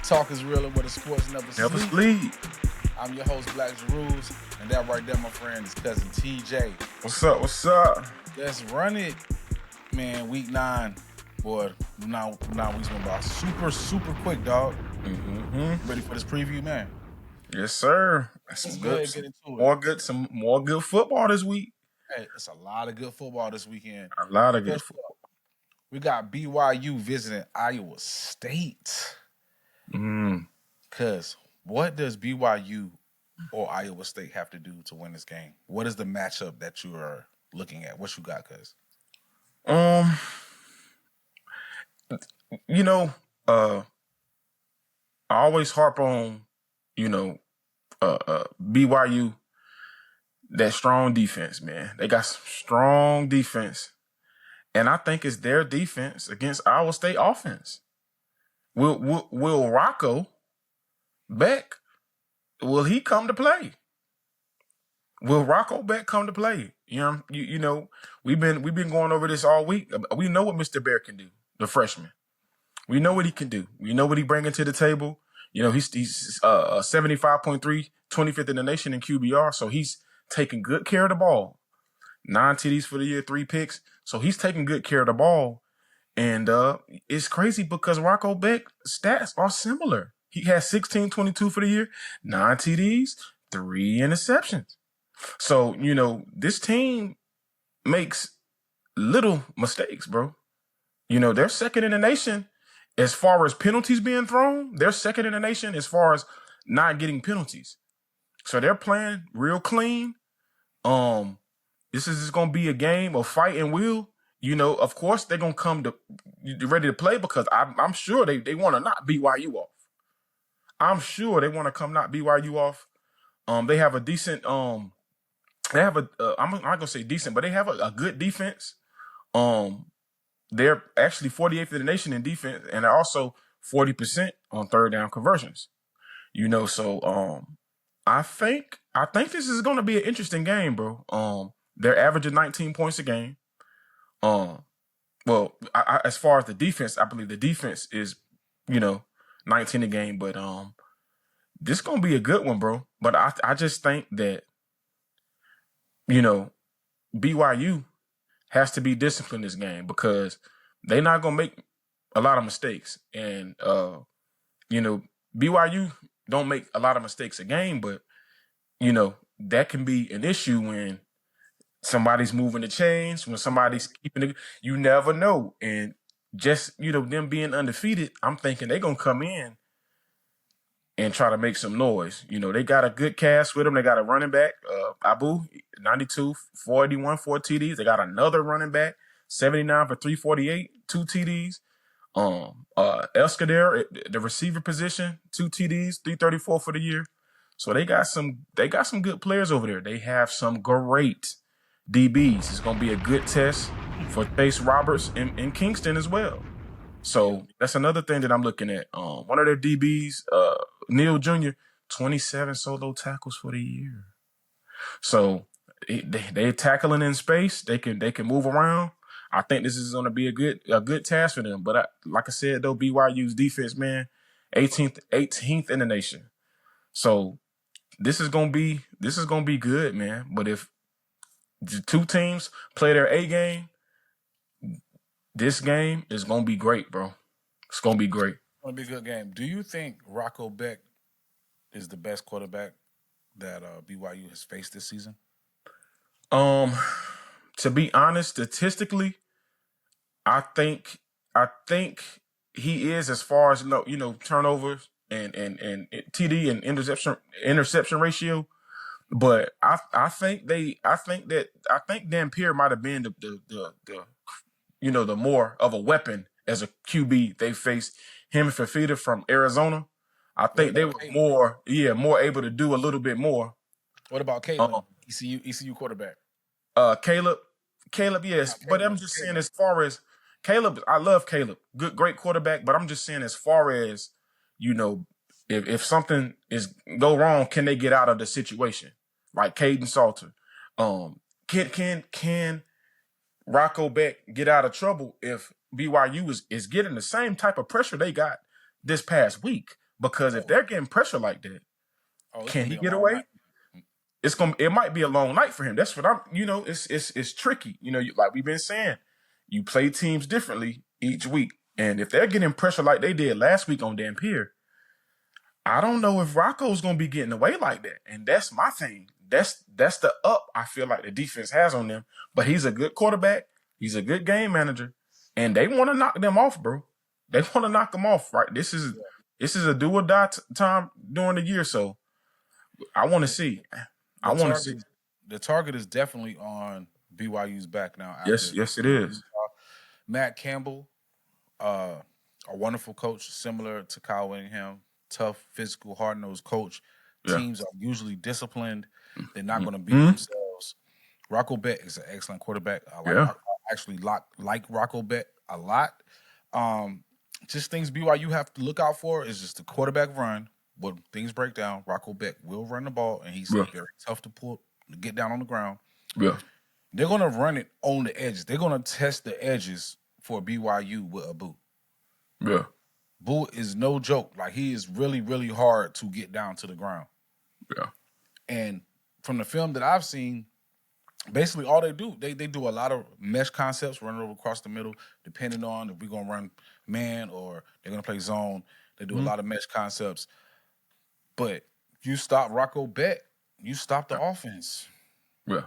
Talk is real and where the sports never Never sleep. sleep. I'm your host, Black Jeruz, and that right there, my friend, is cousin TJ. What's up? What's up? Let's run it, man. Week 9, boy. Now weeks went by super quick, dog. Ready for this preview, man? Yes, sir. Let's go ahead and get into it. Some more good football this week. Hey, it's a lot of good football this weekend. A lot of good football. We got BYU visiting Iowa State. Because what does BYU or Iowa State have to do to win this game? What is the matchup that you are looking at? What you got, cuz? I always harp on, BYU, that strong defense, man. They got some strong defense. And I think it's their defense against Iowa State offense. Will Rocco Beck, will he come to play? Will Rocco Beck come to play? We've been going over this all week. We know what Mr. Bear can do, the freshman. We know what he can do. We know what he bringing to the table. He's 75.3, 25th in the nation in QBR, so he's taking good care of the ball. 9 TDs for the year, 3 picks. So he's taking good care of the ball. And it's crazy because Rocco Beck's stats are similar. He has 16-22 for the year, 9 TDs, 3 interceptions. So, this team makes little mistakes, bro. They're second in the nation as far as penalties being thrown. They're second in the nation as far as not getting penalties. So they're playing real clean. This is just going to be a game of fight and will. Of course, they're going to come ready to play because I'm sure they want to knock BYU off. I'm sure they want to come knock BYU off. They have a decent, I'm not going to say decent, but they have a good defense. They're actually 48th in the nation in defense, and they're also 40% on third down conversions. So I think this is going to be an interesting game, bro. They're averaging 19 points a game. As far as the defense, I believe the defense is, 19 a game, but this is going to be a good one, bro. But I just think that, BYU has to be disciplined this game because they're not going to make a lot of mistakes. And, BYU don't make a lot of mistakes a game, but, that can be an issue when somebody's moving the chains, when somebody's keeping it. You never know. And just, them being undefeated, I'm thinking they're going to come in and try to make some noise. They got a good cast with them. They got a running back, Abu, 92, 41, 4 TDs. They got another running back, 79 for 348, 2 TDs. Escudero, the receiver position, 2 TDs, 334 for the year. So they got some good players over there. They have some great DBs. It's going to be a good test for Chase Roberts in Kingston as well. So that's another thing that I'm looking at. One of their DBs, Neil Jr., 27 solo tackles for the year. So they're tackling in space. They can move around. I think this is going to be a good task for them. But like I said, though, BYU's defense, man, 18th in the nation. So this is gonna be good, man. But if the two teams play their A game, this game is gonna be great, bro. It's gonna be great. It's gonna be a good game. Do you think Rocco Beck is the best quarterback that BYU has faced this season? To be honest, statistically, I think he is, as far as turnovers and TD and interception ratio. But I think Dan Pierre might have been the more of a weapon as a QB. They faced him and Fafita from Arizona. I think they were more able to do a little bit more. What about Caleb, ECU quarterback? Caleb, yes. But I'm just saying, as far as Caleb, I love Caleb. Great quarterback. But I'm just saying, as far as, if something go wrong, can they get out of the situation? Like Caden Salter. Can Rocco Beck get out of trouble if BYU is getting the same type of pressure they got this past week? Because if they're getting pressure like that, can he get away? Night. It might be a long night for him. That's what I'm. It's tricky. Like we've been saying, you play teams differently each week, and if they're getting pressure like they did last week on Dampier, I don't know if Rocco's gonna be getting away like that. And that's my thing. That's the up I feel like the defense has on them. But he's a good quarterback. He's a good game manager, and they want to knock them off, bro. They want to knock them off, right? This is a do or die time during the year, so I want to see. The target is definitely on BYU's back now. Yes, it is. Matt Campbell, a wonderful coach, similar to Kyle Whittingham, tough, physical, hard-nosed coach. Yeah. Teams are usually disciplined. They're not going to beat themselves. Rocco Beck is an excellent quarterback. I actually like Rocco Beck a lot. Just things BYU have to look out for is just the quarterback run. When things break down, Rocco Beck will run the ball, and he's very tough to get down on the ground. Yeah. They're going to run it on the edges. They're going to test the edges for BYU with a Boo. Yeah. Boo is no joke. Like, he is really, really hard to get down to the ground. Yeah. And from the film that I've seen, basically all they do, they do a lot of mesh concepts, running over across the middle, depending on if we're going to run man or they're going to play zone. They do a lot of mesh concepts. But you stop Rocco Beck, you stop the offense. Yeah.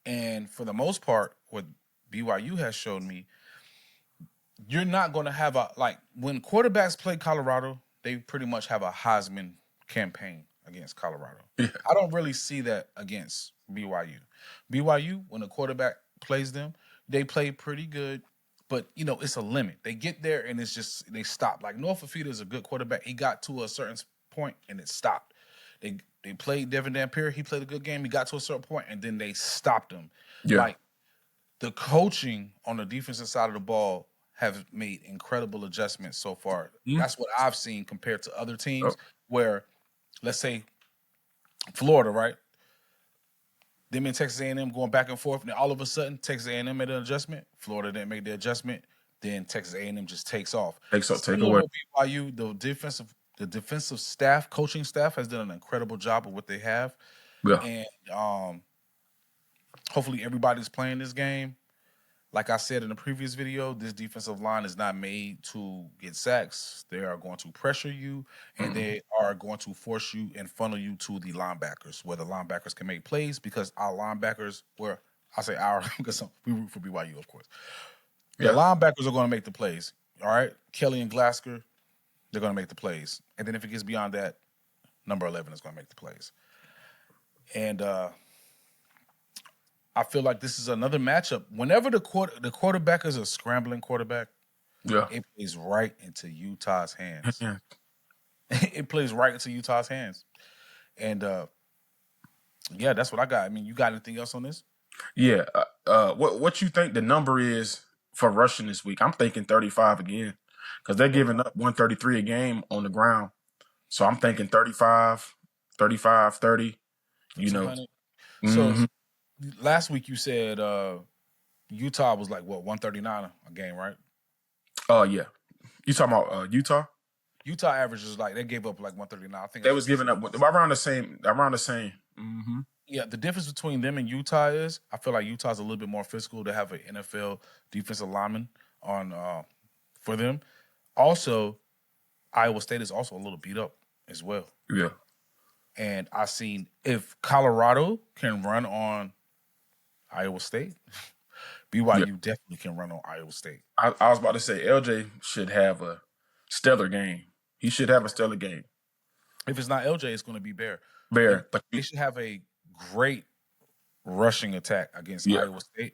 And for the most part, what BYU has shown me, you're not going to have when quarterbacks play Colorado, they pretty much have a Heisman campaign against Colorado. Yeah. I don't really see that against BYU. BYU, when a quarterback plays them, they play pretty good, but, it's a limit. They get there, and it's just they stop. Like, Noah Fafita is a good quarterback. He got to a certain point, and it stopped. They played Devin Dampier. He played a good game. He got to a certain point, and then they stopped him. Yeah. Like, the coaching on the defensive side of the ball have made incredible adjustments so far. That's what I've seen compared to other teams where, let's say, Florida, right? Them and Texas A&M going back and forth, and then all of a sudden, Texas A&M made an adjustment. Florida didn't make the adjustment. Then Texas A&M just takes off. Take away. BYU, the defensive staff, coaching staff, has done an incredible job of what they have. Yeah. And hopefully everybody's playing this game. Like I said in the previous video, this defensive line is not made to get sacks. They are going to pressure you, and they are going to force you and funnel you to the linebackers, where the linebackers can make plays, because our linebackers, because we root for BYU, of course. The linebackers are going to make the plays. All right? Kelly and Glasgow, they're going to make the plays. And then if it gets beyond that, number 11 is going to make the plays. And I feel like this is another matchup. Whenever the quarterback is a scrambling quarterback, it plays right into Utah's hands. It plays right into Utah's hands. And, that's what I got. I mean, you got anything else on this? Yeah. What you think the number is for rushing this week? I'm thinking 35 again, because they're giving up 133 a game on the ground. So I'm thinking 35, 30, So last week you said Utah was like, 139 a game, right? Yeah. You talking about Utah? Utah averages they gave up 139. I think they was giving up around the same. Mm-hmm. Yeah, the difference between them and Utah is I feel like Utah's a little bit more physical. They have an NFL defensive lineman on for them. Also, Iowa State is also a little beat up as well. Yeah. And I seen if Colorado can run on Iowa State, BYU definitely can run on Iowa State. I was about to say LJ should have a stellar game. He should have a stellar game. If it's not LJ, it's going to be Bear. But they should have a great rushing attack against Iowa State.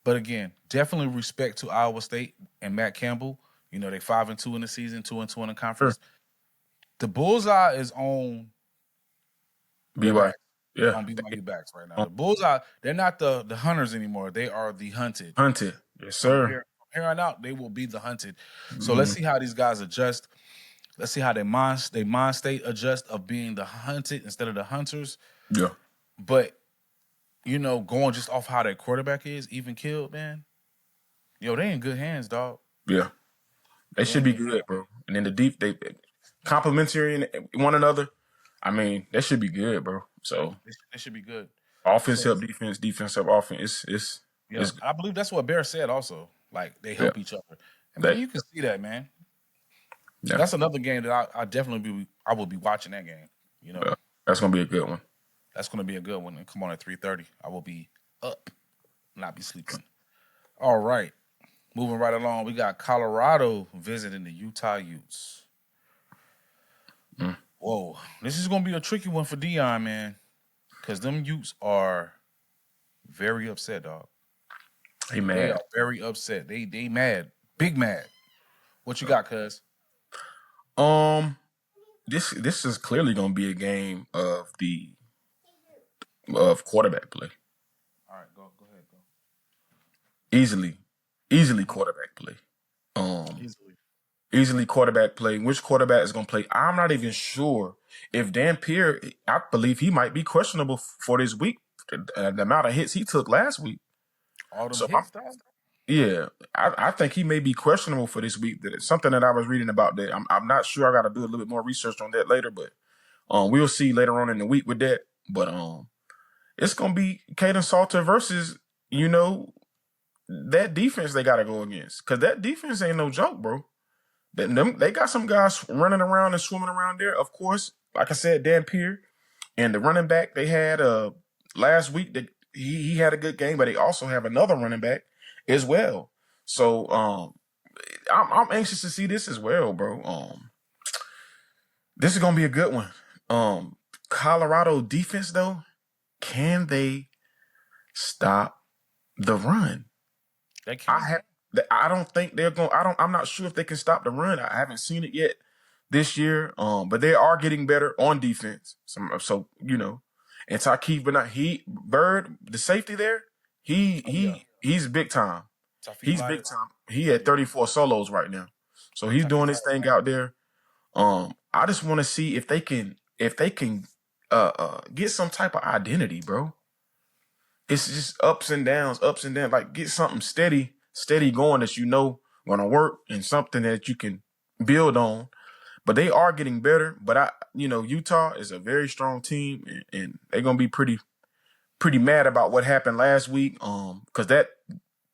But again, definitely respect to Iowa State and Matt Campbell. They 5-2 in the season, 2-2 in the conference. Sure. The bullseye is on BYU. Yeah. On BYU backs right now. The bullseye, they're not the hunters anymore. They are the hunted. Hunted. Yes, sir. From here on out, they will be the hunted. So let's see how these guys adjust. Let's see how their mind state adjust of being the hunted instead of the hunters. Yeah. But, going just off how their quarterback is, even killed, man. They in good hands, dog. Yeah. They should be good, bro. And then complementary in one another, I mean, that should be good, bro. So It should be good. offense So help defense, defense help offense. yeah, It's I believe that's what Bear said also. Like they yeah. help each other. And man, That you can see that, man. yeah, That's another game that I definitely I will be watching that game. You know, yeah. That's gonna be a good one. that's going to be a good one. And come on at 3:30. I will be up, not be sleeping. All right, moving right along. We got Colorado visiting the Utah Utes. Whoa, this is going to be a tricky one for Dion, man, because them Utes are very upset, dog. He They mad. are very upset. They mad, big mad. What you got, cuz? Um, this is clearly gonna be a game of quarterback play. All right, go ahead, go. Easily quarterback play. Easily. Easily quarterback play. Which quarterback is gonna play? I'm not even sure if Dan Pierre. I believe he might be questionable for this week. The amount of hits he took last week. All them So hits, dog. yeah, I think he may be questionable for this week. That it's something that I was reading about that. I'm not sure. I got to do a little bit more research on that later, but we'll see later on in the week with that. But it's gonna be Caden Salter versus that defense they got to go against, because that defense ain't no joke, bro. They got some guys running around and swimming around there. Of course, like I said, Dan Pierre and the running back they had last week. That he had a good game, but they also have another running back as well. So I'm anxious to see this as well, bro. This is gonna be a good one. Colorado defense though, can they stop the run? They can. I don't think they're going. I'm not sure if they can stop the run. I haven't seen it yet this year. But they are getting better on defense. So and Tykeith, but not Bird, the safety there. He's big time. He's big time. He had 34 solos right now, so he's doing his thing out there. I just want to see if they can get some type of identity, bro. It's just ups and downs. Like get something steady going that gonna work and something that you can build on. But they are getting better. But Utah is a very strong team, and they're gonna be pretty mad about what happened last week. Because that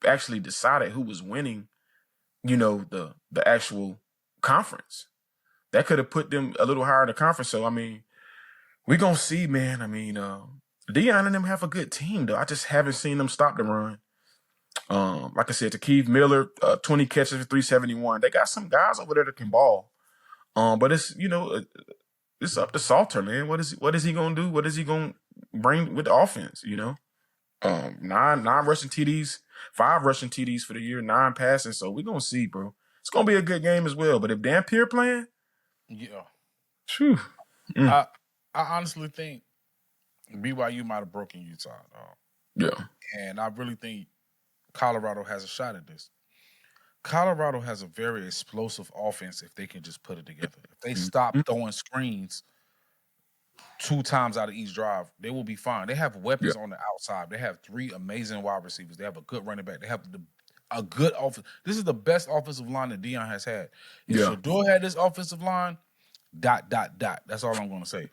actually decided who was winning. The actual conference. That could have put them a little higher in the conference. So I mean, we're gonna see, man. I mean, Deion and them have a good team, though. I just haven't seen them stop the run. Like I said, to Keith Miller, 20 catches for 371. They got some guys over there that can ball. But it's it's up to Salter, man. What is he gonna do? What is he gonna bring with the offense? Nine rushing TDs, 5 rushing TDs for the year, 9 passing. So we're gonna see, bro. It's gonna be a good game as well. But if Dan Pierre playing, Yeah. phew. I honestly think BYU might have broken Utah, dog. Yeah. And I really think Colorado has a shot at this. Colorado has a very explosive offense if they can just put it together. If they stop throwing screens 2 times out of each drive, they will be fine. They have weapons on the outside. They have 3 amazing wide receivers. They have a good running back. They have a good offense. This is the best offensive line that Dion has had. If Shador had this offensive line, ... That's all I'm going to say.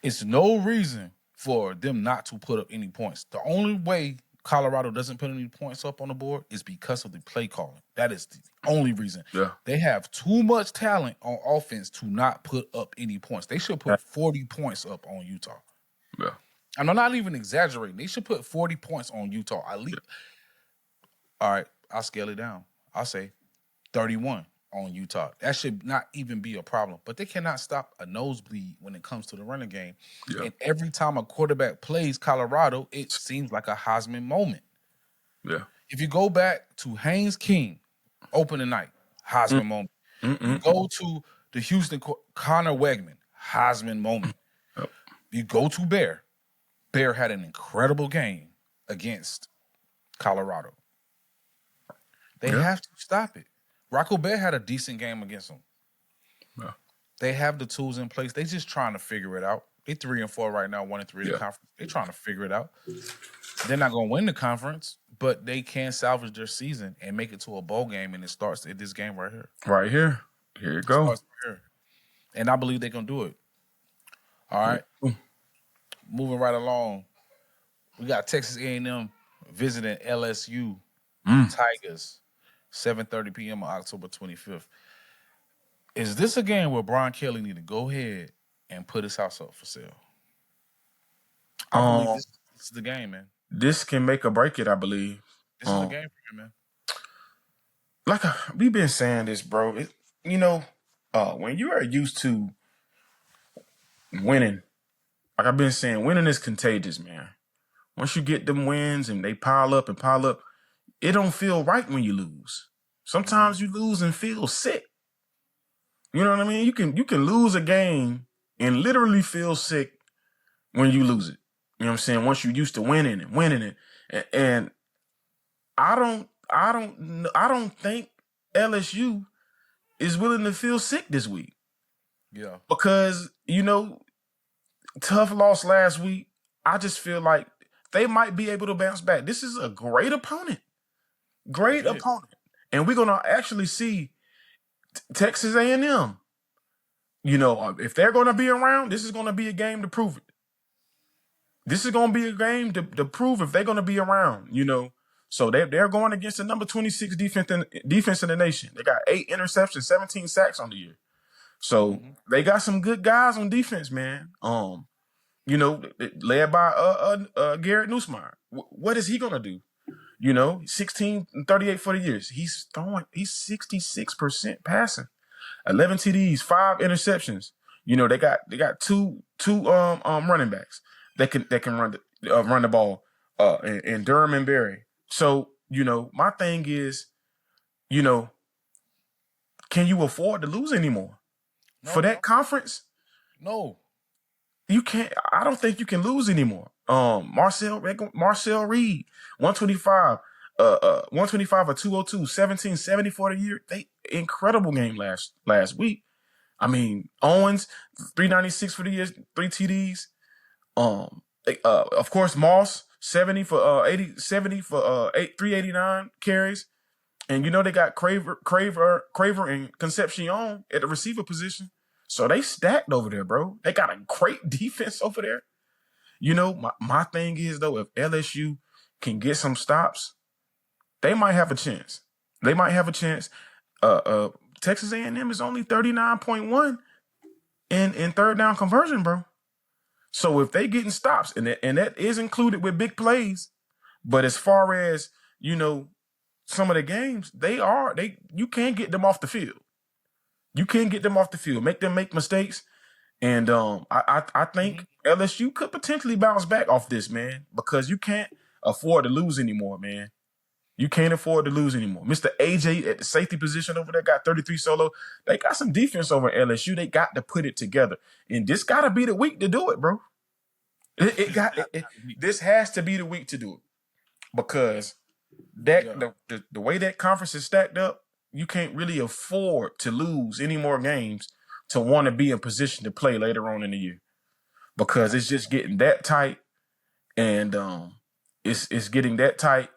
It's no reason for them not to put up any points. The only way Colorado doesn't put any points up on the board is because of the play calling. That is the only reason. Yeah. They have too much talent on offense to not put up any points. They should put 40 points up on Utah. Yeah. And I'm not even exaggerating. They should put 40 points on Utah at least. All right, I'll scale it down. I'll say 31 on Utah. That should not even be a problem. But they cannot stop a nosebleed when it comes to the running game. Yeah. And every time a quarterback plays Colorado, it seems like a Heisman moment. Yeah. If you go back to Haynes King, opening night, Heisman moment. You go to the Houston Connor Wegman, Heisman moment. You go to Bear. Bear had an incredible game against Colorado. They have to stop it. Rocco Bear had a decent game against them. Yeah. They have the tools in place. They just trying to figure it out. They 3-4 right now, 1-3 in the conference. They trying to figure it out. They're not going to win the conference, but they can salvage their season and make it to a bowl game, and it starts at this game right here. Right here. Here you go. Starts here. And I believe they're gonna do it. All right. Moving right along. We got Texas A&M visiting LSU Tigers, 7:30 p.m. on October 25th. Is this a game where Brian Kelly need to go ahead and put his house up for sale? I believe this is the game, man. This can make or break it, I believe. This is the game for him, man. Like we've been saying this, bro. When you are used to winning, like I've been saying, winning is contagious, man. Once you get them wins and they pile up, it don't feel right when you lose. Sometimes you lose and feel sick. You know what I mean? You can lose a game and literally feel sick when you lose it. You know what I'm saying? Once you're used to winning it. And I don't think LSU is willing to feel sick this week. Yeah. Because, tough loss last week. I just feel like they might be able to bounce back. This is a great opponent. Great opponent. And we're going to actually see Texas A&M. If they're going to be around, this is going to be a game to prove it. This is going to be a game to prove if they're going to be around, So they're going against the number 26 defense in the nation. They got 8 interceptions, 17 sacks on the year. So they got some good guys on defense, man. Led by Garrett Nussmeier. What is he going to do? 16 and 38 for the years. He's 66% passing. 11 TDs, 5 interceptions. They got two running backs that can run the ball. And Durham and Berry. So my thing is, can you afford to lose anymore for that conference? No, you can't. I don't think you can lose anymore. Marcel Reed, 125. 125 or 202, 1770 for the year. Incredible game last week. I mean, Owens, 396 for the year, 3 TDs. Of course, Moss, 70 for 389 carries. And they got Craver and Concepcion at the receiver position. So they stacked over there, bro. They got a great defense over there. My thing is, though, if LSU can get some stops, they might have a chance. Texas A&M is only 39.1 in third down conversion, bro. So if they getting stops, and that is included with big plays, but as far as, some of the games, you can't get them off the field. You can't get them off the field. Make them make mistakes. And I think LSU could potentially bounce back off this, man, because you can't afford to lose anymore, man. You can't afford to lose anymore. Mr. AJ at the safety position over there got 33 solo. They got some defense over at LSU. They got to put it together. And this got to be the week to do it, bro. This has to be the week to do it. Because the way that conference is stacked up, you can't really afford to lose any more games to want to be in position to play later on in the year. Because it's just getting that tight. And it's getting that tight.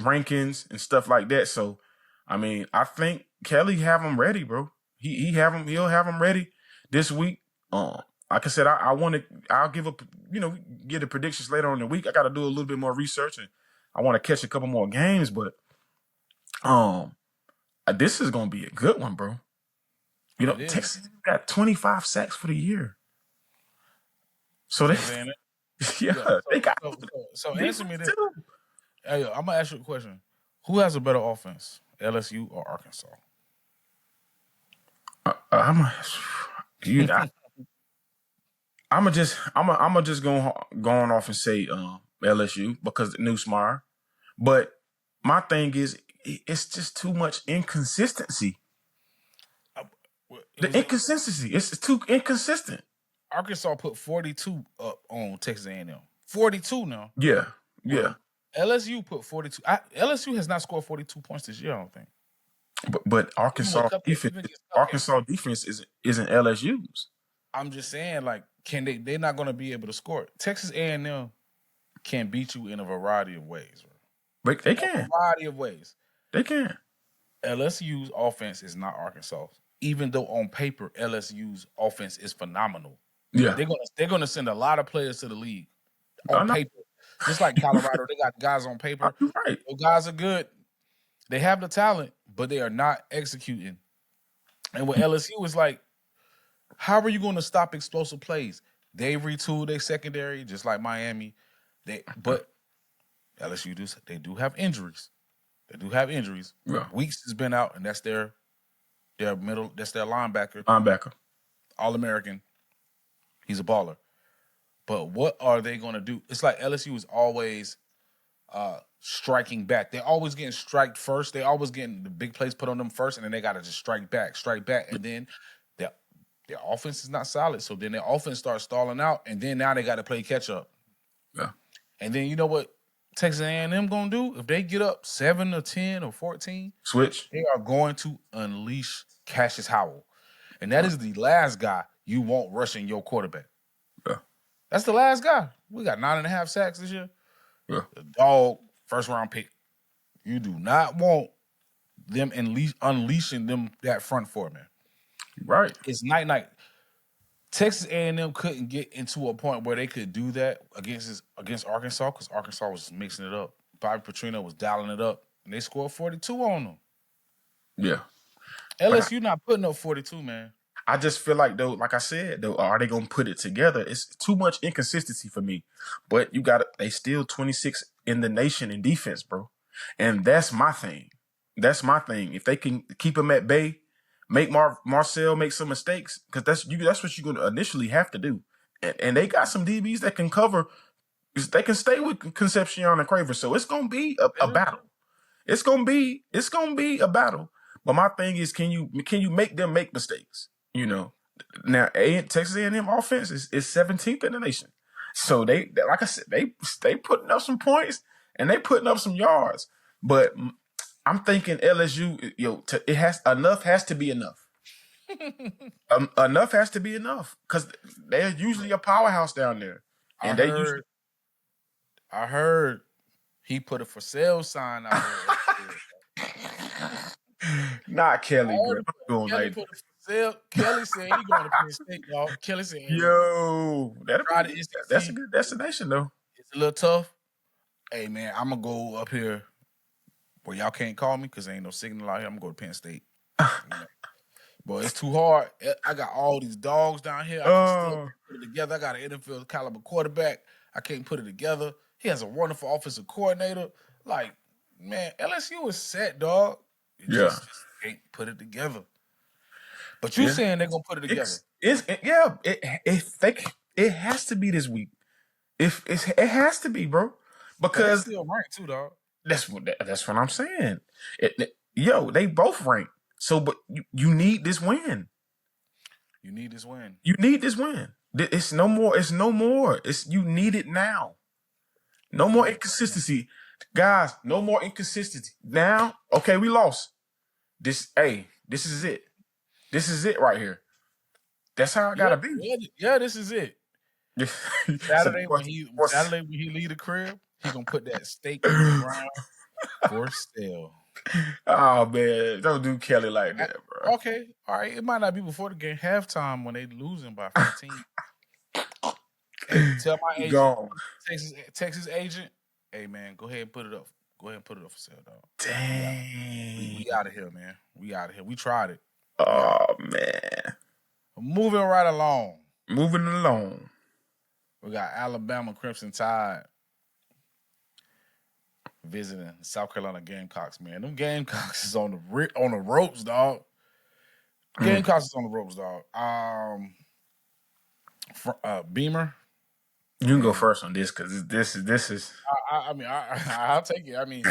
Rankings and stuff like that. So, I mean, I think Kelly have them ready, bro. He'll have them ready this week. Like I said, I'll give get the predictions later on in the week. I got to do a little bit more research and I want to catch a couple more games, but this is gonna be a good one, bro. Texas got 25 sacks for the year, so they they got. So answer me this. Hey, I'm gonna ask you a question. Who has a better offense, LSU or Arkansas? I'm just going off and say LSU because Nussmeier. But my thing is, it's just too much inconsistency. It's too inconsistent. Arkansas put 42 up on Texas A&M. 42 now. Yeah. LSU put 42. LSU has not scored 42 points this year, I don't think. But Arkansas defense isn't LSU's. I'm just saying, like, they're not going to be able to score. Texas A&M can beat you in a variety of ways, bro. But they can. A variety of ways. They can. LSU's offense is not Arkansas. even though on paper LSU's offense is phenomenal. Yeah. They're gonna send a lot of players to the league I on know. paper. Just like Colorado, they got guys on paper. You're right. Those guys are good. They have the talent, but they are not executing. And with LSU, it's like, how are you going to stop explosive plays? They retooled their secondary, just like Miami. But LSU do have injuries. They do have injuries. Yeah. Weeks has been out, and that's their middle. That's their linebacker, Linebacker. All-American. He's a baller. But what are they going to do? It's like LSU is always striking back. They're always getting striked first. They're always getting the big plays put on them first, and then they got to just strike back, and then their offense is not solid. So then their offense starts stalling out, and then now they got to play catch up. Yeah. And then you know what Texas A&M gonna do? If they get up 7 or 10 or 14, Switch. they are going to unleash Cassius Howell, and that is the last guy you want rushing your quarterback. Yeah. That's the last guy. We got 9.5 sacks this year. Yeah. The dog, first round pick. You do not want them unleashing them that front four, man. Right. It's night. Texas A&M couldn't get into a point where they could do that against Arkansas because Arkansas was mixing it up. Bobby Petrino was dialing it up, and they scored 42 on them. Yeah. LSU not putting up 42, man. I just feel like, though, like I said, though, are they gonna put it together? It's too much inconsistency for me. But they still 26 in the nation in defense, bro. And that's my thing. If they can keep them at bay, make Marcel make some mistakes, because that's what you're gonna initially have to do. And they got some DBs that can cover. They can stay with Concepcion and Craver, so it's gonna be a battle. It's gonna be a battle. But my thing is, can you make them make mistakes? You know, now Texas A&M offense is 17th in the nation, so like I said, they putting up some points and they putting up some yards. But I'm thinking LSU, enough has to be enough. Enough has to be enough because they're usually a powerhouse down there. And I heard he put a for sale sign out there. Not Kelly, bro. Kelly put a for sale. Kelly said he going to Penn State, dog. Kelly said, "Yo, that's a good destination, though. It's a little tough. Hey, man, I'm gonna go up here where y'all can't call me because there ain't no signal out here. I'm gonna go to Penn State. Boy, it's too hard. I got all these dogs down here. I can still put it together. I got an NFL caliber quarterback. I can't put it together. He has a wonderful offensive coordinator. Like, man, LSU is set, dog. Just can't put it together. But you saying they're gonna put it together? It has to be this week. It has to be, bro, because they still ranked too, dog. That's what I'm saying. They both rank. So, but you need this win. You need this win. It's no more. You need it now. No more inconsistency, guys. No more inconsistency now. Okay, we lost. This is it. This is it right here. That's how it gotta be. Yeah, this is it. Saturday when he leave the crib, he gonna put that steak in the ground for sale. Oh man, don't do Kelly like that, bro. Okay, all right. It might not be before the game, halftime when they losing by 15. Hey, tell my agent, Texas agent, hey man, go ahead and put it up. Go ahead and put it up for sale, dog. Dang, we out of here, man. We out of here. We tried it. Oh man. Moving right along. We got Alabama Crimson Tide visiting South Carolina Gamecocks, man. Them Gamecocks is on the ropes, dog. Gamecocks is on the ropes, dog. Beamer. You can go first on this because this is. I'll take it. I mean,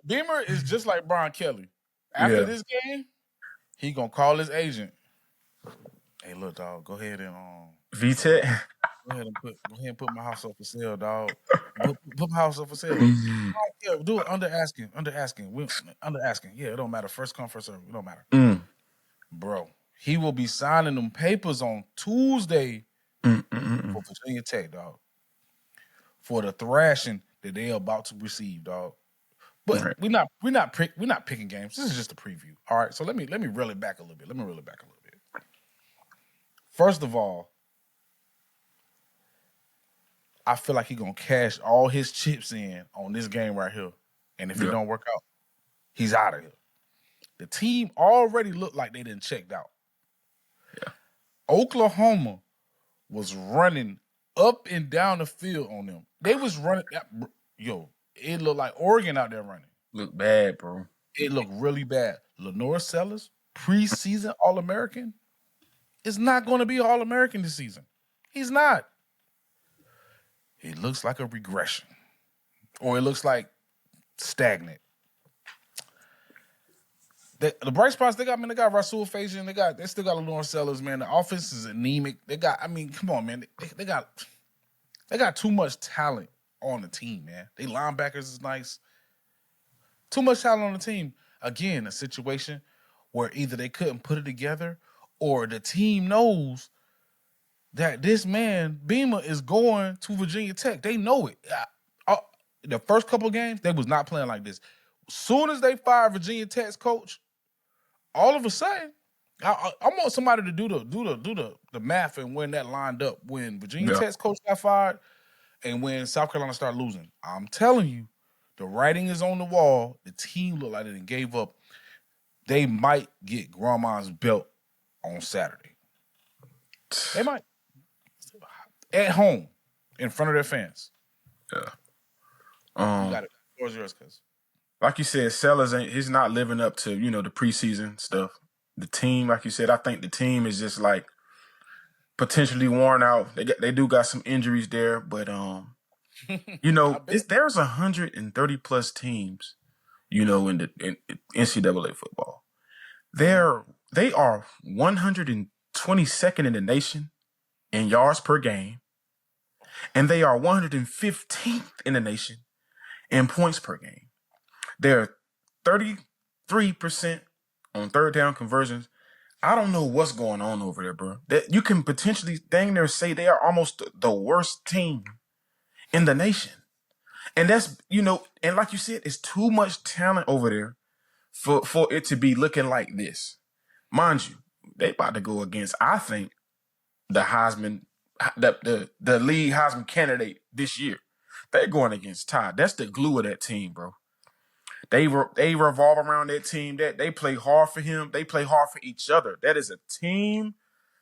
Beamer is just like Brian Kelly. After this game, he gonna call his agent. Hey, look, dog. Go ahead and VTech. Go ahead and put my house up for sale, dog. Put my house up for sale. Yeah, do it under asking. Under asking. Yeah, it don't matter. First come, first serve. It don't matter. Bro, he will be signing them papers on Tuesday for Virginia Tech, dog. For the thrashing that they are about to receive, dog. But Right. we're not picking games. This is just a preview. All right. So let me reel it back a little bit. First of all, I feel like he's gonna cash all his chips in on this game right here. And if it don't work out, he's out of here. The team already looked like they didn't checked out. Yeah. Oklahoma was running up and down the field on them. They was running. It looked like Oregon out there running. Look bad, bro. It looked really bad. Lenore Sellers, preseason All-American, is not going to be All-American this season. He's not. It looks like a regression. Or it looks like stagnant. The bright spots they got Rasul Fajan, they still got Lenore Sellers, man. The offense is anemic. Come on, man. They got too much talent on the team, man. They linebackers is nice. Too much talent on the team. Again, a situation where either they couldn't put it together or the team knows that this man, Beamer, is going to Virginia Tech. They know it. The first couple of games, they was not playing like this. As soon as they fired Virginia Tech's coach, all of a sudden, I want somebody to do the math and when that lined up. When Virginia Tech's coach got fired and when South Carolina started losing. I'm telling you, the writing is on the wall. The team looked like they gave up. They might get grandma's belt on Saturday. They might. At home, in front of their fans. Yeah. You got it. Where's yours, cuz? Like you said, Sellers he's not living up to, the preseason stuff. The team, like you said, I think the team is just like potentially worn out. They do got some injuries there, but there's 130 plus teams, in NCAA football. They are 122nd in the nation in yards per game, and they are 115th in the nation in points per game. They're 33% on third down conversions. I don't know what's going on over there, bro. That you can potentially dang near say they are almost the worst team in the nation. And that's, and like you said, it's too much talent over there for it to be looking like this. Mind you, they about to go against, I think, the Heisman, the league Heisman candidate this year. They're going against Todd. That's the glue of that team, bro. They revolve around that team. That they play hard for him. They play hard for each other. That is a team.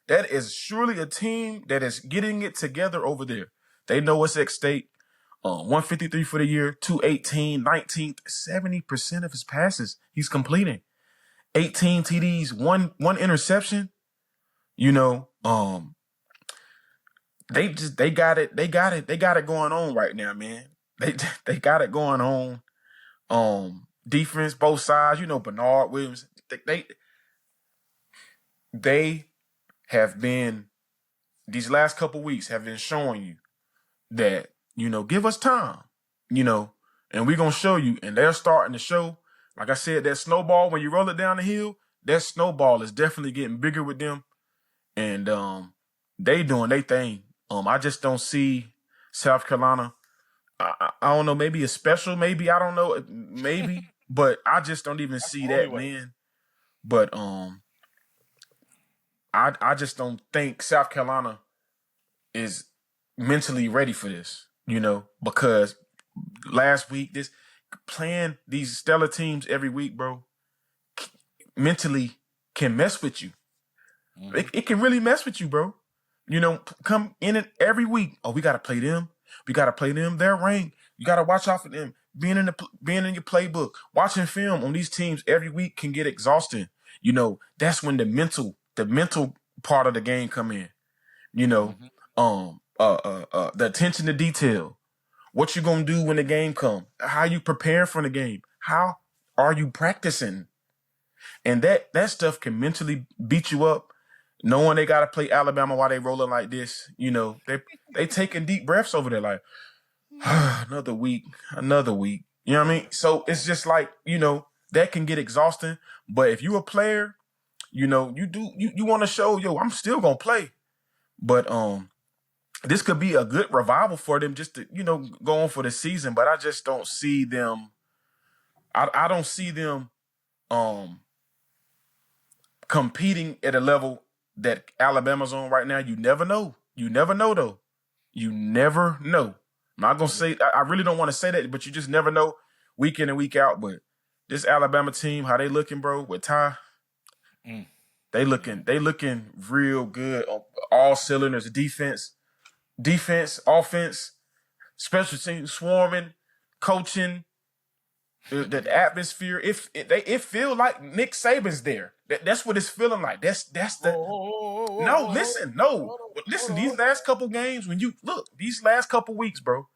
That is surely a team that is getting it together over there. They know what's at stake. 153 for the year, 218, 19th, 70% of his passes he's completing. 18 TDs, one interception. They got it going on right now, man. They got it going on. Defense, both sides, Bernard Williams, they have been, these last couple weeks have been showing you that, give us time, and we're going to show you. And they're starting to show, like I said, that snowball, when you roll it down the hill, that snowball is definitely getting bigger with them. And they doing their thing. I just don't see South Carolina. I don't know, maybe a special, maybe, I don't know, maybe, but I just don't even see that, man. But I just don't think South Carolina is mentally ready for this, because last week, playing these stellar teams every week, bro, mentally can mess with you. Mm-hmm. It can really mess with you, bro. Come in it every week. Oh, we got to play them. We got to play them. They're ranked. You got to watch out for them. Being in your playbook, watching film on these teams every week can get exhausting. That's when the mental part of the game come in. The attention to detail. What you gonna do when the game come? How you prepare for the game? How are you practicing? And that stuff can mentally beat you up. Knowing they got to play Alabama while they rolling like this, they taking deep breaths over there, like another week. You know what I mean? So it's just like, that can get exhausting. But if you a player, you want to show, I'm still gonna play. But this could be a good revival for them just to, go on for the season. But I just don't see them I don't see them competing at a level that Alabama's on right now. You never know. You never know, though. You never know. I'm not gonna say. I really don't want to say that, but you just never know week in and week out. But this Alabama team, how they looking, bro? With Ty, they looking real good on all cylinders. Defense, offense, special teams, swarming, coaching, the atmosphere. It feel like Nick Saban's there. That's what it's feeling like. That's the. Listen. These last couple games, when you look, these last couple weeks, bro,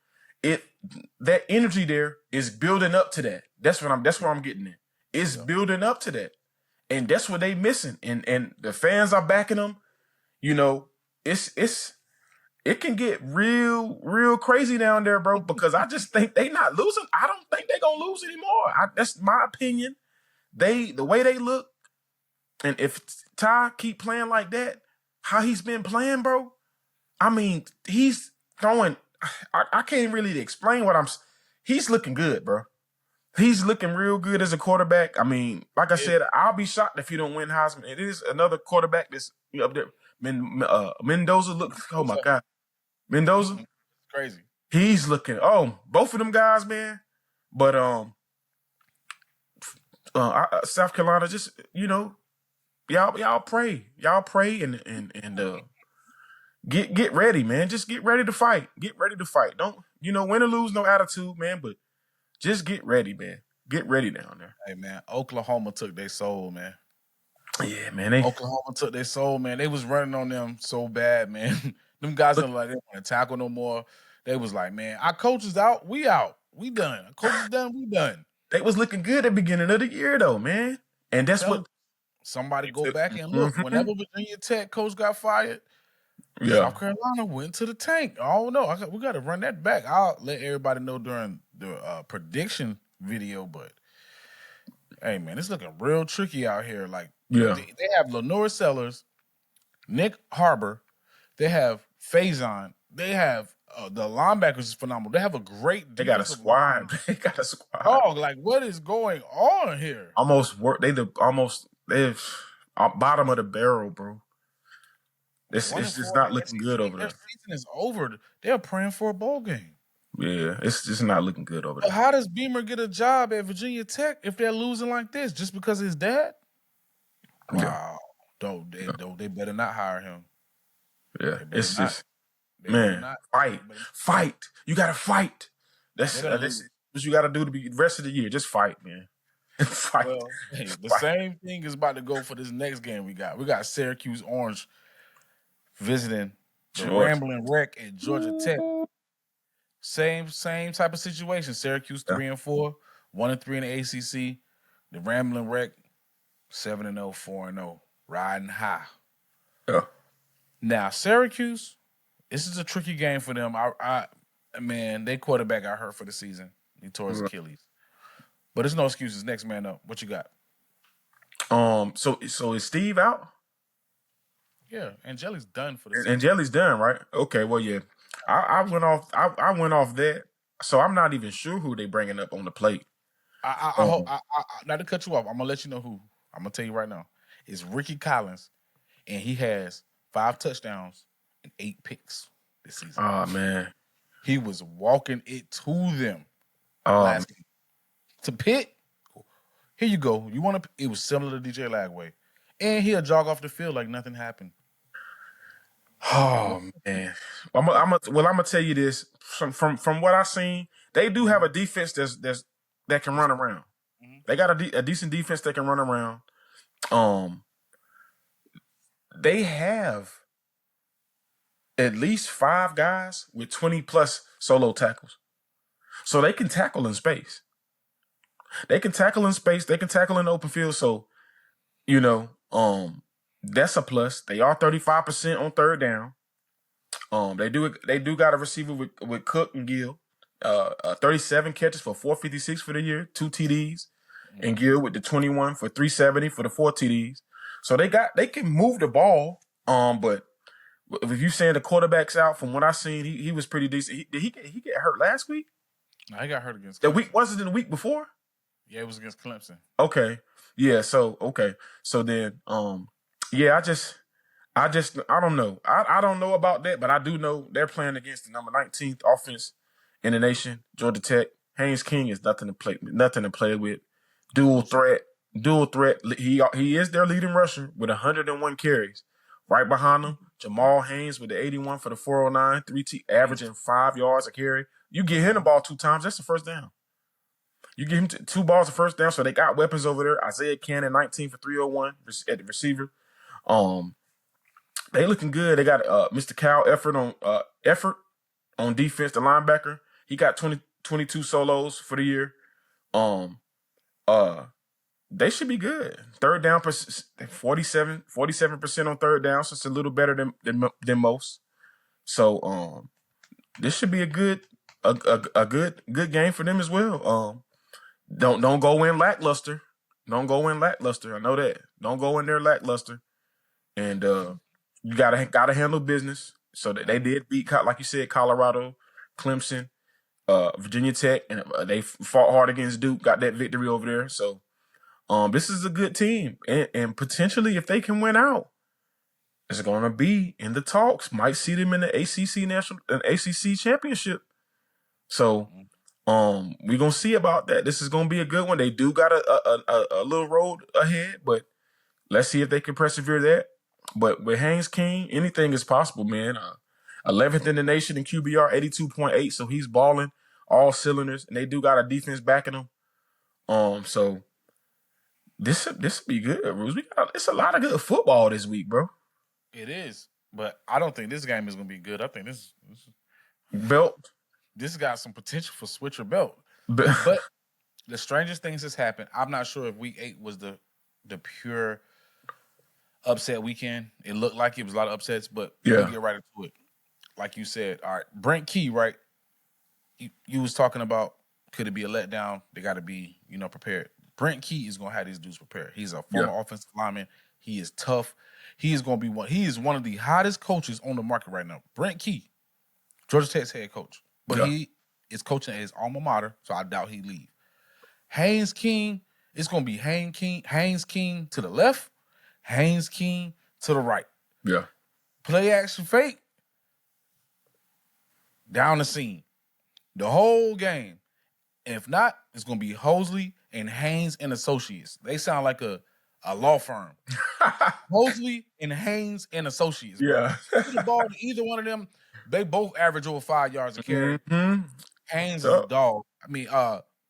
that energy there is building up to that. That's where I'm getting it. It's building up to that, and that's what they missing. And the fans are backing them. You know, it can get real crazy down there, bro. Because I just think they not losing. I don't think they gonna lose anymore. That's my opinion. The way they look, and if Ty keep playing like that, how he's been playing, bro. I mean, he's throwing. I can't really explain what he's looking good, bro. He's looking real good as a quarterback. I mean, like I said, I'll be shocked if he don't win Heisman. It is another quarterback that's up there. Mendoza looks. Oh my God, Mendoza, crazy. He's looking. Oh, both of them guys, man. But South Carolina, just y'all pray and get ready, man. Just get ready to fight. Get ready to fight. Don't win or lose, no attitude, man. But just get ready, man. Get ready down there. Hey, man, Oklahoma took their soul, man. Yeah, man. Oklahoma took their soul, man. They was running on them so bad, man. Them guys didn't like they didn't want to tackle no more. They was like, man, our coach is out. We out. We done. Our coach is done. We done. They was looking good at the beginning of the year, though, man. And that's what somebody go back and look. Whenever Virginia Tech coach got fired, South Carolina went to the tank. Oh no, we got to run that back. I'll let everybody know during the prediction video, but hey, man, it's looking real tricky out here. Like, they have Lenore Sellers, Nick Harbor, they have Faison, they have the linebackers is phenomenal. They have a great. They got a squad. They got a squad. Oh, like what is going on here? They're bottom of the barrel, bro. It's just not looking good over there. Their season is over. They're praying for a bowl game. Yeah, it's just not looking good over there. How does Beamer get a job at Virginia Tech if they're losing like this just because of his dad? Wow. They better not hire him. Yeah, it's just fight. You gotta fight. That's what you gotta do to be the rest of the year. Just fight, man. Fight. Well, the same thing is about to go for this next game we got. We got Syracuse Orange visiting the Rambling Wreck at Georgia Tech. Same type of situation. Syracuse 3-4, 1-3 in the ACC. The Rambling Wreck 7-0, 4-0, riding high. Yeah. Now Syracuse, this is a tricky game for them. Man, their quarterback got hurt for the season. He tore his Achilles. But there's no excuses. Next man up. What you got? So is Steve out? Yeah, Angeli's done for the season. Angeli's done, right? Okay, well, yeah. I went off that, so I'm not even sure who they bringing up on the plate. Not to cut you off, I'm gonna let you know who. I'm gonna tell you right now. It's Ricky Collins, and he has 5 touchdowns and 8 picks this season. Oh man, he was walking it to them. To Pitt. Here you go. It was similar to DJ Lagway, and he'll jog off the field like nothing happened. Oh man, I'm gonna tell you this from what I've seen. They do have a defense that can run around. Mm-hmm. They got a decent defense that can run around. They have at least 5 guys with 20+ solo tackles, so they can tackle in space. They can tackle in space. They can tackle in the open field. So, that's a plus. They are 35% on third down. They do got a receiver with Cook and Gill. 37 catches for 456 for the year, 2 TDs, and Gill with the 21 for 370 for the 4 TDs. So they can move the ball. But if you saying the quarterback's out, from what I seen, he was pretty decent. Did he get hurt last week? No, he got hurt against the week. Was it in the week before? Yeah, it was against Clemson. Okay. Yeah, so then yeah, I don't know. I don't know about that, but I do know they're playing against the number 19th offense in the nation, Georgia Tech. Haynes King is nothing to play with. Dual threat. He is their leading rusher with 101 carries. Right behind him, Jamal Haynes with the 81 for the 409, averaging 5 yards a carry. You get him the ball 2 times, that's the first down. You give him 2 balls the first down, so they got weapons over there. Isaiah Cannon, 19 for 301 at the receiver. They looking good. They got Mr. Cal Effort on defense, the linebacker. He got 22 solos for the year. They should be good. Third down, 47% on third down, so it's a little better than most. So this should be a good game for them as well. Don't go in lackluster. Don't go in lackluster. I know that. Don't go in there lackluster. And you gotta handle business. So that they did beat, like you said, Colorado, Clemson, Virginia Tech, and they fought hard against Duke. Got that victory over there. So this is a good team, and potentially if they can win out, it's going to be in the talks. Might see them in the ACC championship. So we're gonna see about that. This is gonna be a good one. They do got a little road ahead, but let's see if they can persevere that. But with Haynes King, anything is possible, man. 11th in the nation in QBR, 82.8. So he's balling all cylinders, and they do got a defense backing him. So this will be good, Ruse. It's a lot of good football this week, bro. It is, but I don't think this game is gonna be good. I think this belt. This got some potential for switcher belt. But the strangest things has happened. I'm not sure if week 8 was the pure upset weekend. It looked like it was a lot of upsets, but we'll get right into it. Like you said, all right, Brent Key, right? You was talking about could it be a letdown? They got to be, prepared. Brent Key is gonna have these dudes prepared. He's a former offensive lineman. He is tough. He is gonna be one. He is one of the hottest coaches on the market right now. Brent Key, Georgia Tech's head coach, but he is coaching at his alma mater, so I doubt he'd leave. Haynes King, it's gonna be Haynes King to the left, Haynes King to the right. Yeah. Play action fake. Down the seam. The whole game. And if not, it's going to be Hosley and Haynes and Associates. They sound like a law firm. Hosley and Haynes and Associates. Yeah. The ball to either one of them, they both average over 5 yards a carry. Mm-hmm. Haynes is a dog. I mean,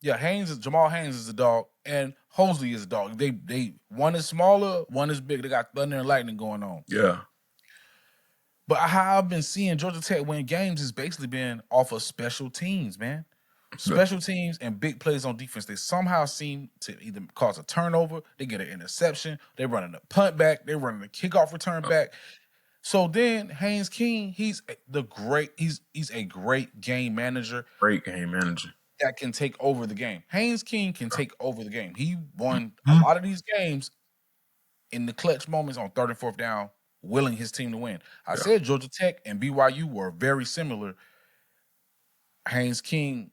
Jamal Haynes is a dog, and Hosley is a dog. They one is smaller, one is big. They got thunder and lightning going on. Yeah. But how I've been seeing Georgia Tech win games has basically been off of special teams, man. Special teams and big plays on defense. They somehow seem to either cause a turnover, they get an interception, they're running a punt back, they're running a kickoff return back. So then Haynes King, he's a great game manager. Great game manager. That can take over the game. Haynes King can take over the game. He won a lot of these games in the clutch moments on 3rd and 4th down, willing his team to win. I said Georgia Tech and BYU were very similar. Haynes King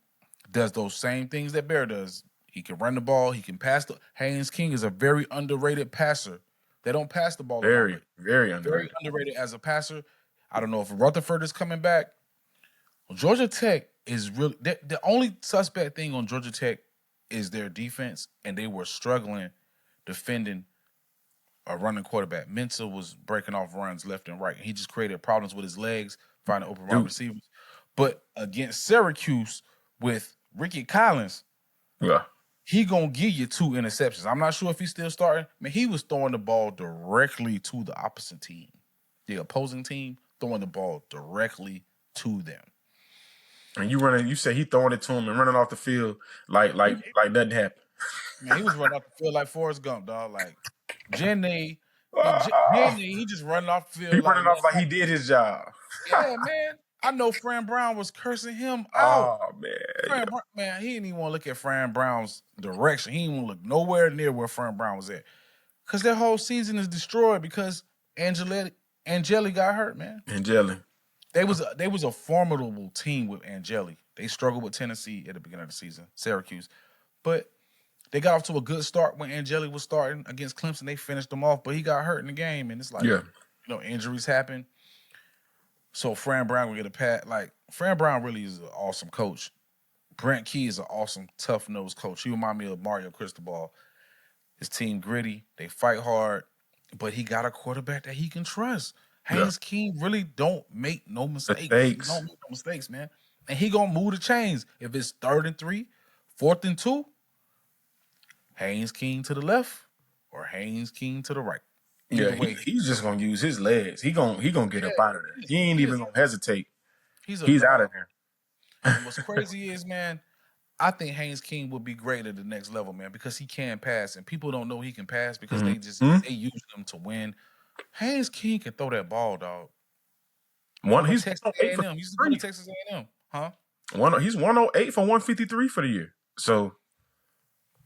does those same things that Bear does. He can run the ball. He can pass. Haynes King is a very underrated passer. They don't pass the ball. Very underrated. Very underrated as a passer. I don't know if Rutherford is coming back. Well, Georgia Tech is really the only suspect thing on Georgia Tech is their defense, and they were struggling defending a running quarterback. Mensah was breaking off runs left and right. He just created problems with his legs, finding open wide receivers. But against Syracuse with Ricky Collins, he gonna give you 2 interceptions. I'm not sure if he's still starting. Man, he was throwing the ball directly to the opposite team, the opposing team, throwing the ball directly to them. And you say he throwing it to him and running off the field like nothing happened. Man, he was running off the field like Forrest Gump, dog. Like Jenny, he just running off the field. He running off like he did his job. Yeah, man. I know Fran Brown was cursing him out. Oh, man. Man, he didn't even want to look at Fran Brown's direction. He didn't want to look nowhere near where Fran Brown was at. Because their whole season is destroyed because Angeli got hurt, man. They was a formidable team with Angeli. They struggled with Tennessee at the beginning of the season, Syracuse. But They got off to a good start when Angeli was starting against Clemson. They finished them off, but he got hurt in the game, and it's like, injuries happen. So Fran Brown will get a pat. Like, Fran Brown really is an awesome coach. Brent Key is an awesome, tough-nosed coach. He remind me of Mario Cristobal. His team gritty. They fight hard, but he got a quarterback that he can trust. Haynes King really don't make no mistakes. He don't make no mistakes, man. And he gonna move the chains. If it's 3rd and 3, 4th and 2, Haynes King to the left or Haynes King to the right. Yeah, he's just gonna use his legs. He gonna get up out of there. He ain't even gonna hesitate. He's out of there. And what's crazy is, man, I think Haynes King will be great at the next level, man, because he can pass, and people don't know he can pass because they use him to win. Haynes King can throw that ball, dog. He's Texas A&M. He's going to Texas A&M, huh? He's 108 for 153 for the year. So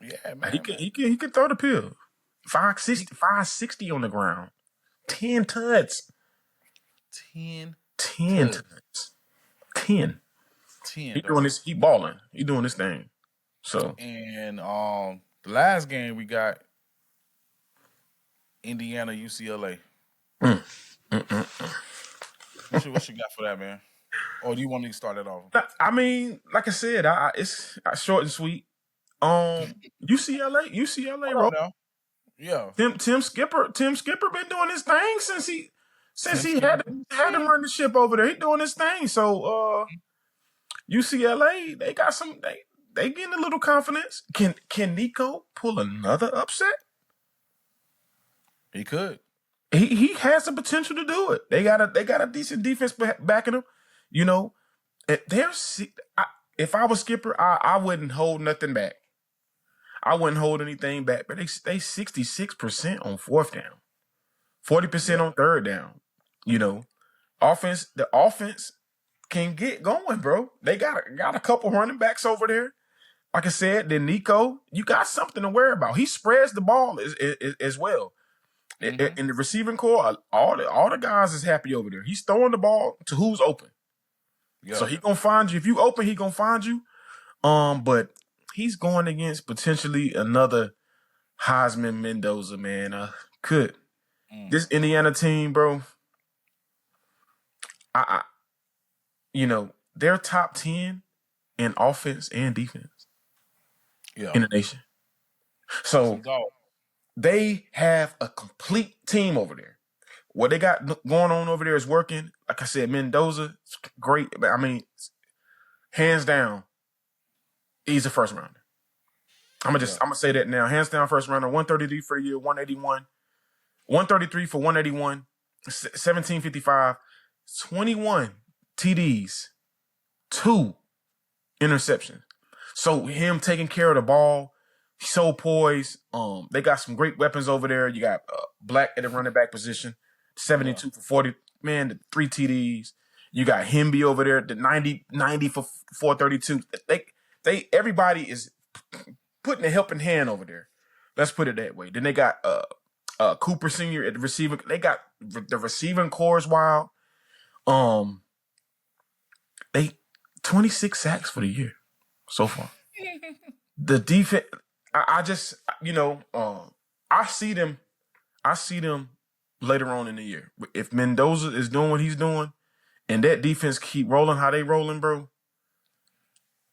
yeah, man, he can throw the pill. 560 on the ground. 10 tuds. 10 tuds. 10. He doing this. He balling. He doing this thing. So and the last game we got Indiana UCLA. What you got for that, man? Or do you want me to start it off? I mean, like I said, it's short and sweet. UCLA, bro. Yeah. Tim Skipper been doing his thing since he had to run the ship over there. He doing his thing. So UCLA, they got some. They getting a little confidence. Can Nico pull another upset? He could. He has the potential to do it. They got a decent defense backing him. You know, if I was Skipper, I wouldn't hold nothing back. I wouldn't hold anything back. But they 66% on 4th down, 40% on 3rd down. You know, the offense can get going, bro. They got a couple running backs over there. Like I said, then Nico, you got something to worry about. He spreads the ball as well. In the receiving core, all the guys is happy over there. He's throwing the ball to who's open. Yeah. So he gonna find you. If you open, he gonna find you. But he's going against potentially another Heisman Mendoza, man. This Indiana team, bro. They're top 10 in offense and defense in the nation. So they have a complete team over there. What they got going on over there is working. Like I said, Mendoza, great. I mean, hands down, he's a first rounder. I'm gonna say that now. Hands down, first rounder. 133 for the year, 181, 133 for 181, 1755, 21 TDs, 2 interceptions. So him taking care of the ball, so poised. They got some great weapons over there. You got Black at the running back position, 72 for 40. Man, the 3 TDs. You got Hemby over there, the 90 for 432. Everybody is putting a helping hand over there. Let's put it that way. Then they got Cooper Sr. at the receiver. They got the receiving core is wild. They 26 sacks for the year so far. The defense, I just, I see them later on in the year. If Mendoza is doing what he's doing and that defense keep rolling how they rolling, bro,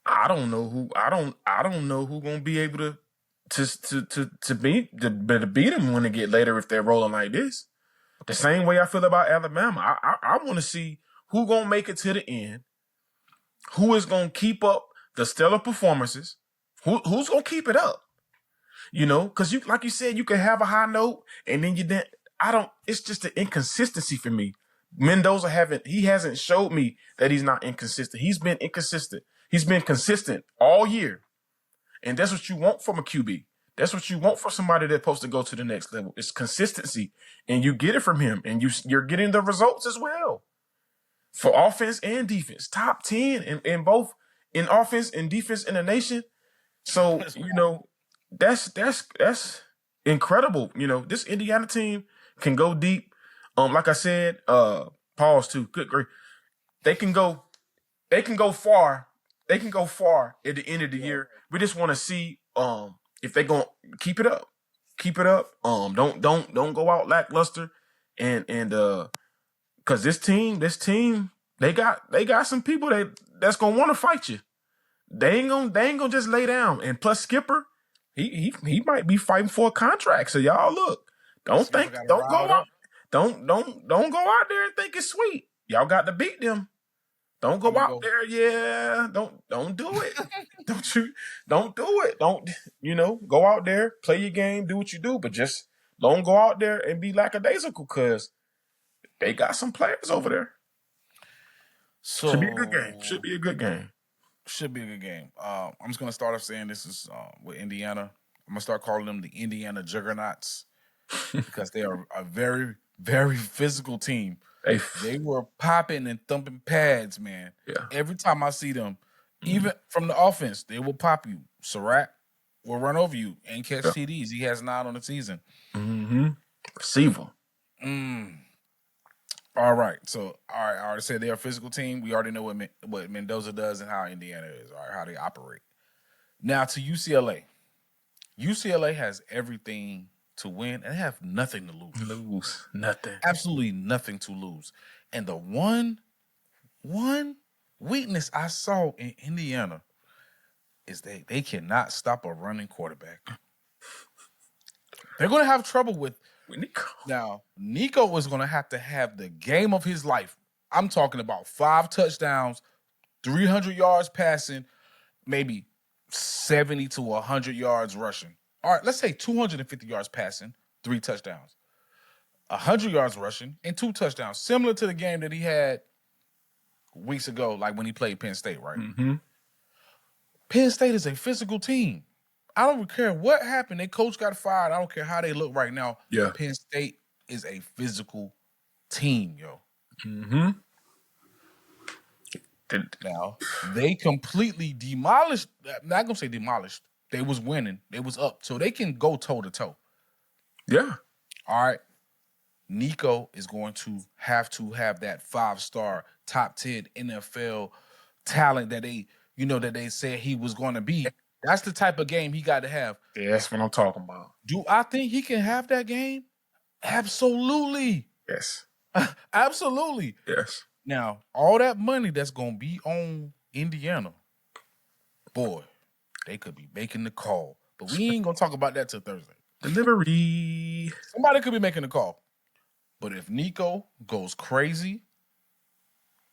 I don't know who gonna be able to beat them when they get later if they're rolling like this. The same way I feel about Alabama. I want to see who gonna make it to the end, who is gonna keep up the stellar performances, who's gonna keep it up. Because you, like you said, you can have a high note and then it's just an inconsistency for me. Mendoza hasn't showed me that he's not inconsistent. He's been inconsistent. He's been consistent all year. And that's what you want from a QB. That's what you want for somebody that's supposed to go to the next level. It's consistency. And you get it from him. And you're getting the results as well. For offense and defense. Top 10 in both in offense and defense in the nation. So, that's incredible. This Indiana team can go deep. Like I said, pause too. Good grief. They can go far. They can go far at the end of the year. We just want to see if they gonna keep it up. Don't go out lackluster, and because this team, they got some people that's gonna want to fight you. They ain't gonna just lay down. And plus Skipper, he might be fighting for a contract. So y'all look, don't go out there and think it's sweet. Y'all got to beat them. Don't go out there, don't do it. Don't do it. Don't go out there, play your game, do what you do, but just don't go out there and be lackadaisical because they got some players over there. So should be a good game. Should be a good game. I'm just gonna start off saying this is with Indiana. I'm gonna start calling them the Indiana Juggernauts because they are a very, very physical team. They were popping and thumping pads, man. Yeah. Every time I see them, even from the offense, they will pop you. Surratt will run over you and catch TDs. He has 9 on the season. Receiver. All right. So, I already said they're a physical team. We already know what Mendoza does and how Indiana is, or how they operate. Now to UCLA. UCLA has everything to win and they have nothing to lose. Nothing. Absolutely nothing to lose. And the one weakness I saw in Indiana is they cannot stop a running quarterback. They're going to have trouble with Nico. Now, Nico was going to have the game of his life. I'm talking about 5 touchdowns, 300 yards passing, maybe 70 to 100 yards rushing. All right, let's say 250 yards passing, 3 touchdowns. 100 yards rushing and 2 touchdowns, similar to the game that he had weeks ago, like when he played Penn State, right? Penn State is a physical team. I don't care what happened. Their coach got fired. I don't care how they look right now. Yeah. Penn State is a physical team, yo. Now, they completely demolished. I'm not going to say demolished. They was winning. They was up. So they can go toe-to-toe. Yeah. All right. Nico is going to have that 5-star, top 10 NFL talent that they said he was going to be. That's the type of game he got to have. Yeah, that's what I'm talking about. Do I think he can have that game? Absolutely. Yes. Absolutely. Yes. Now, all that money that's going to be on Indiana, boy, they could be making the call. But we ain't going to talk about that till Thursday. Delivery. Somebody could be making the call. But if Nico goes crazy,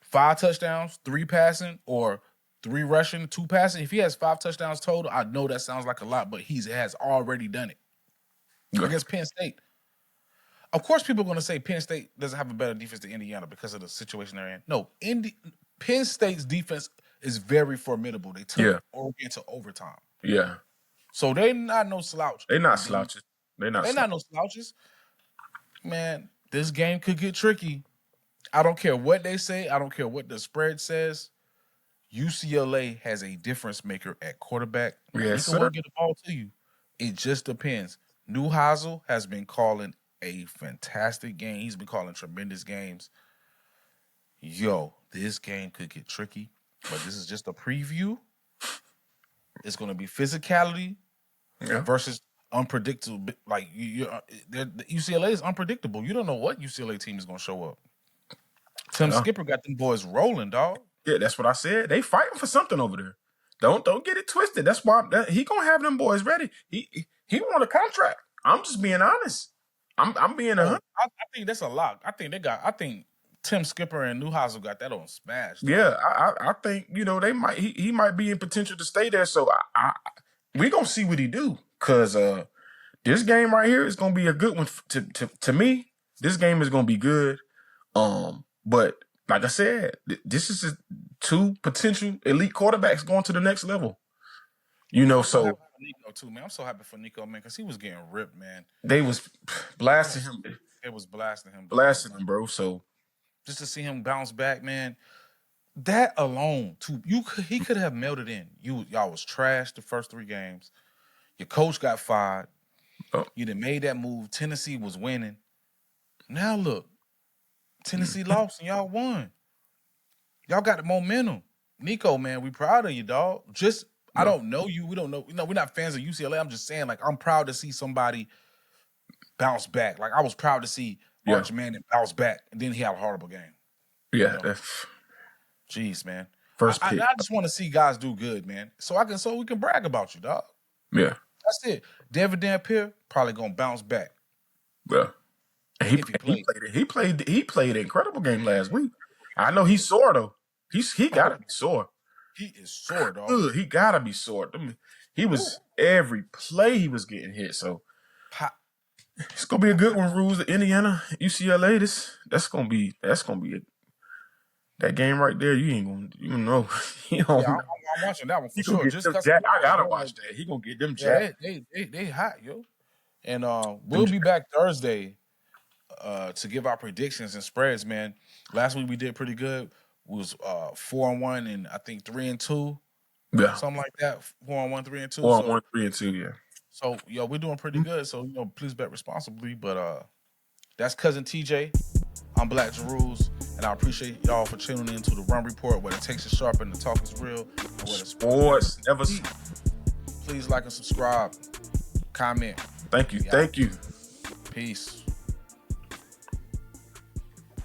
5 touchdowns, 3 passing, or 3 rushing, 2 passing, if he has 5 touchdowns total, I know that sounds like a lot, but he has already done it against Penn State. Of course, people are going to say Penn State doesn't have a better defense than Indiana because of the situation they're in. No, Penn State's defense is very formidable. They took Oregon to overtime. Yeah. So they're not no slouch. They're not slouches. They're not no slouches. Man, this game could get tricky. I don't care what they say. I don't care what the spread says. UCLA has a difference maker at quarterback. Yes, he can get the ball to you. It just depends. Newhouse has been calling a fantastic game. He's been calling tremendous games. Yo, this game could get tricky, but this is just a preview. It's going to be physicality versus unpredictable. Like the UCLA is unpredictable. You don't know what UCLA team is going to show up. Tim Skipper got them boys rolling, dog. Yeah, that's what I said. They fighting for something over there. Don't get it twisted. That's why he gonna have them boys ready. He want a contract. I'm just being honest. I'm being honest. I think that's a lock. I think Tim Skipper and Newhouse got that on smash. Dog. Yeah, I think they might. He might be in potential to stay there. So we gonna see what he do. Cause this game right here is gonna be a good one to me. This game is gonna be good. But like I said, this is 2 potential elite quarterbacks going to the next level. So Nico too, man. I'm so happy for Nico, man, because he was getting ripped, man. They was blasting him. It was blasting him, bro. So just to see him bounce back, man. That alone, he could have melted in. Y'all was trash the first 3 games. Your coach got fired. You done made that move. Tennessee was winning. Now look, Tennessee lost and y'all won. Y'all got the momentum. Nico, man, we proud of you, dog. I don't know you. We don't know. You know, we're not fans of UCLA. I'm just saying, like, I'm proud to see somebody bounce back. Like, I was proud to see Arch Manning bounce back, and then he had a horrible game. Yeah, you know? that's jeez, man. first pick. I just want to see guys do good, man. So we can brag about you, dog. Yeah. That's it. Denver Dampier probably gonna bounce back. Yeah. He played an incredible game last week. I know he's sore though. He gotta be sore. He is sore, dog. Good. He gotta be sore. He was every play he was getting hit. So it's gonna be a good one. Rules Indiana, UCLA. That's gonna be that game right there. You ain't gonna know. I'm watching that one for sure. Just I gotta watch that. He gonna get them jacked. They hot, yo. And we'll be back Thursday to give our predictions and spreads, man. Last week we did pretty good. We was 4-1 and I think 3-2. Yeah. Something like that. 4-1, 3-2. 4-1, 3-2, yeah. So we're doing pretty good. So please bet responsibly. But that's cousin TJ. I'm Black Jeruz, and I appreciate y'all for tuning in to the Run Report, where the takes is sharp and the talk is real. And where the sports never. Please like and subscribe. Comment. Thank you. Thank you. Peace.